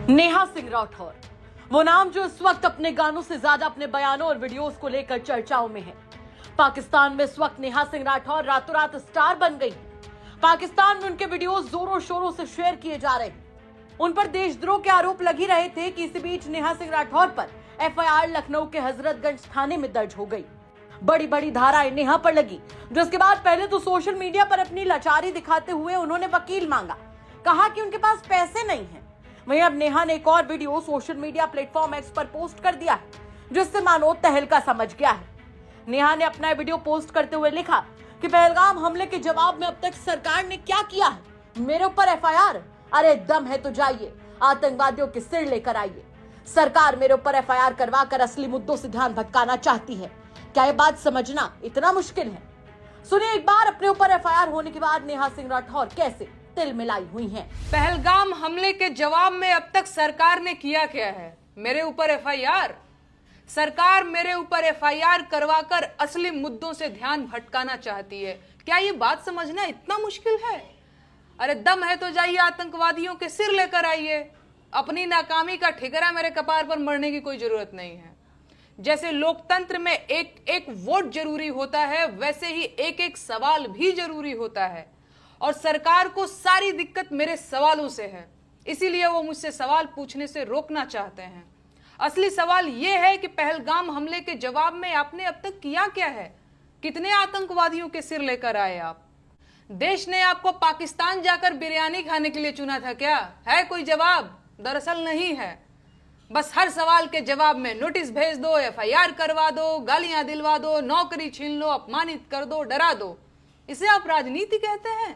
नेहा सिंह राठौर, वो नाम जो इस वक्त अपने गानों से ज्यादा अपने बयानों और वीडियोस को लेकर चर्चाओं में है। पाकिस्तान में इस वक्त नेहा सिंह राठौर रातों रात स्टार बन गई। पाकिस्तान में उनके वीडियोस जोरों शोरों से शेयर किए जा रहे हैं। उन पर देशद्रोह के आरोप लग ही रहे थे कि इसी बीच नेहा सिंह राठौर पर एफआईआर लखनऊ के हजरतगंज थाने में दर्ज हो गई। बड़ी बड़ी धाराएं नेहा पर लगी, जिसके बाद पहले तो सोशल मीडिया पर अपनी लाचारी दिखाते हुए उन्होंने वकील मांगा। कहा कि उनके पास पैसे नहीं हैं। वहीं अब नेहा ने एक और video social media platform x पर पोस्ट कर दिया है, जिससे मानो तहलका समझ गया है। नेहा ने अपना वीडियो पोस्ट करते हुए लिखा कि पहलगाम हमले के जवाब में अब तक सरकार ने क्या किया है, मेरे ऊपर एफआईआर। अरे दम है तो जाइए, आतंकवादियों के सिर लेकर आइए। सरकार मेरे ऊपर एफआईआर करवाकर असली मुद्दों से ध्यान भटकाना चाहती है। क्या ये बात समझना इतना मुश्किल है? सुनिए एक बार अपने ऊपर एफआईआर होने के बाद नेहा सिंह राठौर कैसे तिल मिलाई हुई हैं। पहलगाम हमले के जवाब में अब तक सरकार ने किया क्या है, मेरे ऊपर एफआईआर। सरकार मेरे ऊपर एफआईआर करवाकर असली मुद्दों से ध्यान भटकाना चाहती है। क्या ये बात समझना इतना मुश्किल है? अरे दम है तो जाइए, आतंकवादियों के सिर लेकर आइए। अपनी नाकामी का ठिकरा मेरे कपार पर मरने की कोई जरूरत नहीं है। जैसे लोकतंत्र में एक एक वोट जरूरी होता है, वैसे ही एक एक सवाल भी जरूरी होता है। और सरकार को सारी दिक्कत मेरे सवालों से है, इसीलिए वो मुझसे सवाल पूछने से रोकना चाहते हैं। असली सवाल ये है कि पहलगाम हमले के जवाब में आपने अब तक किया क्या है? कितने आतंकवादियों के सिर लेकर आए आप? देश ने आपको पाकिस्तान जाकर बिरयानी खाने के लिए चुना था क्या? है कोई जवाब? दरअसल नहीं है। बस हर सवाल के जवाब में नोटिस भेज दो, एफआईआर करवा दो, गालियां दिलवा दो, नौकरी छीन लो, अपमानित कर दो, डरा दो। इसे आप राजनीति कहते हैं?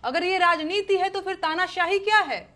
अगर ये राजनीति है तो फिर तानाशाही क्या है?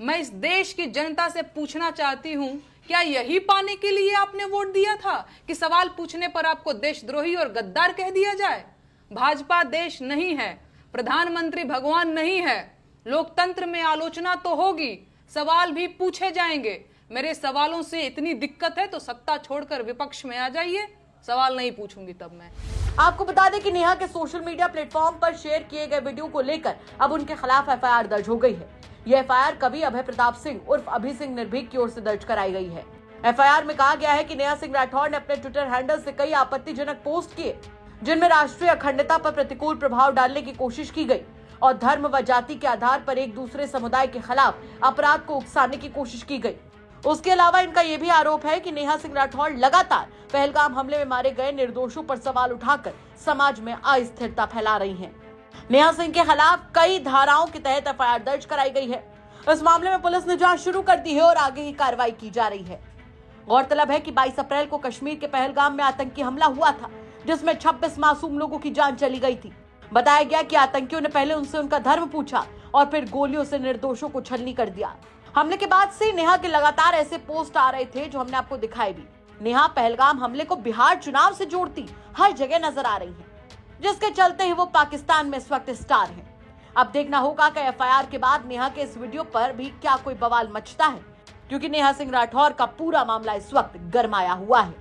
मैं इस देश की जनता से पूछना चाहती हूं, क्या यही पाने के लिए आपने वोट दिया था कि सवाल पूछने पर आपको देशद्रोही और गद्दार कह दिया जाए? भाजपा देश नहीं है, प्रधानमंत्री भगवान नहीं है। लोकतंत्र में आलोचना तो होगी, सवाल भी पूछे जाएंगे। मेरे सवालों से इतनी दिक्कत है तो सत्ता छोड़कर विपक्ष में आ जाइए, सवाल नहीं पूछूंगी तब मैं। आपको बता दें कि नेहा के सोशल मीडिया प्लेटफॉर्म पर शेयर किए गए वीडियो को लेकर अब उनके खिलाफ एफआईआर दर्ज हो गई है। यह एफआईआर कवि अभय प्रताप सिंह उर्फ अभि सिंह निर्भीक की ओर से दर्ज कराई गई है। एफआईआर में कहा गया है कि नेहा सिंह राठौर ने अपने ट्विटर हैंडल से कई आपत्तिजनक पोस्ट किए, जिनमें राष्ट्रीय अखंडता पर प्रतिकूल प्रभाव डालने की कोशिश की गई और धर्म व जाति के आधार पर एक दूसरे समुदाय के खिलाफ अपराध को उकसाने की कोशिश की गई। उसके अलावा इनका यह भी आरोप है कि नेहा सिंह राठौर लगातार पहलगाम हमले में मारे गए निर्दोषों पर सवाल उठाकर समाज में अस्थिरता फैला रही हैं। नेहा सिंह के खिलाफ कई धाराओं के तहत एफआईआर दर्ज कराई गई है। इस मामले में पुलिस ने जांच शुरू कर दी है और आगे की कार्रवाई की जा रही है। गौरतलब है कि 22 अप्रैल को कश्मीर के पहलगाम में आतंकी हमला हुआ था, जिसमें 26 मासूम लोगों की जान चली गई थी। बताया गया कि आतंकियों ने पहले उनसे उनका धर्म पूछा और फिर गोलियों से निर्दोषों को छलनी कर दिया। हमले के बाद से नेहा के लगातार ऐसे पोस्ट आ रहे थे जो हमने आपको दिखाए भी। नेहा पहलगाम हमले को बिहार चुनाव से जोड़ती हर जगह नजर आ रही है, जिसके चलते ही वो पाकिस्तान में इस वक्त स्टार हैं। अब देखना होगा कि एफआईआर के बाद नेहा के इस वीडियो पर भी क्या कोई बवाल मचता है, क्योंकि नेहा सिंह राठौर का पूरा मामला इस वक्त गरमाया हुआ है।